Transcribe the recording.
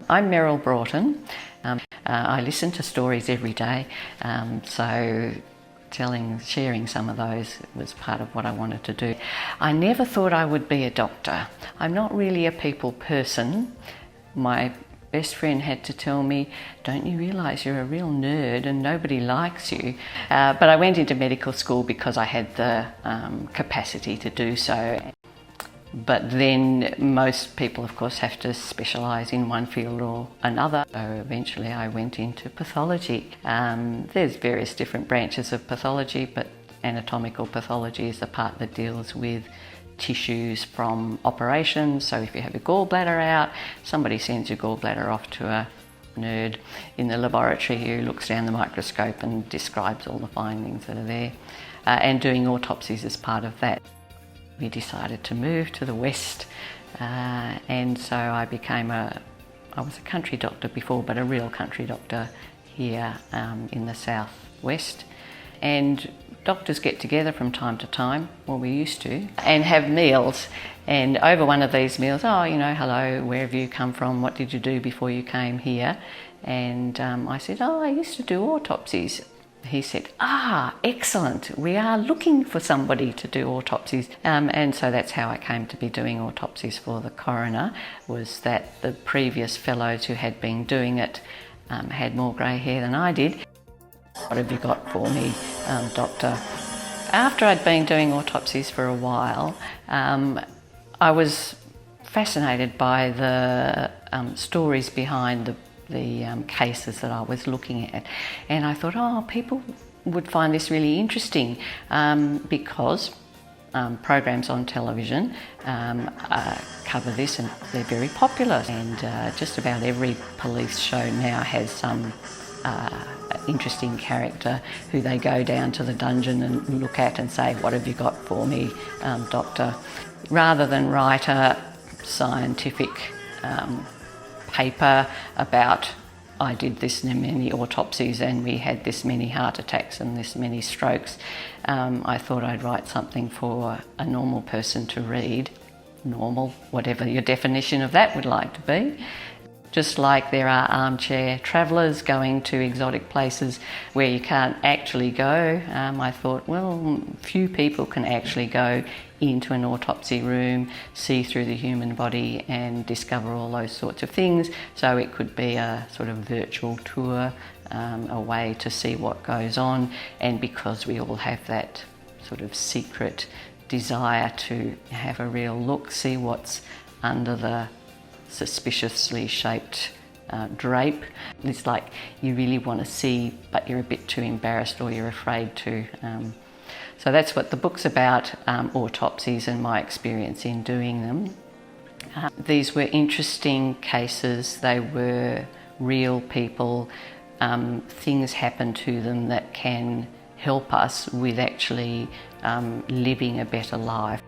I'm Meryl Broughton. I listen to stories every day, so sharing some of those was part of what I wanted to do. I never thought I would be a doctor. I'm not really a people person. My best friend had to tell me, don't you realise you're a real nerd and nobody likes you? But I went into medical school because I had the capacity to do so. But then most people, of course, have to specialise in one field or another. So eventually I went into pathology. There's various different branches of pathology, but anatomical pathology is the part that deals with tissues from operations. So if you have a gallbladder out, somebody sends your gallbladder off to a nerd in the laboratory who looks down the microscope and describes all the findings that are there. And doing autopsies is part of that. We decided to move to the west, and so I was a country doctor before, but a real country doctor here in the southwest. And doctors get together from time to time, well, we used to, and have meals. And over one of these meals, hello, where have you come from? What did you do before you came here? And I said, I used to do autopsies. He said, excellent, we are looking for somebody to do autopsies. And so that's how I came to be doing autopsies for the coroner, was that the previous fellows who had been doing it had more grey hair than I did. What have you got for me, doctor? After I'd been doing autopsies for a while, I was fascinated by the stories behind the cases that I was looking at, and I thought, people would find this really interesting because programs on television cover this, and they're very popular, and just about every police show now has some interesting character who they go down to the dungeon and look at and say, what have you got for me, doctor? Rather than write a scientific paper about I did this many autopsies and we had this many heart attacks and this many strokes, I thought I'd write something for a normal person to read. Normal, whatever your definition of that would like to be. Just like there are armchair travellers going to exotic places where you can't actually go, I thought, well, few people can actually go into an autopsy room, see through the human body and discover all those sorts of things. So it could be a sort of virtual tour, a way to see what goes on. And because we all have that sort of secret desire to have a real look, see what's under the suspiciously shaped drape. It's like you really want to see, but you're a bit too embarrassed or you're afraid to. So that's what the book's about, autopsies and my experience in doing them. These were interesting cases. They were real people. Things happen to them that can help us with actually living a better life.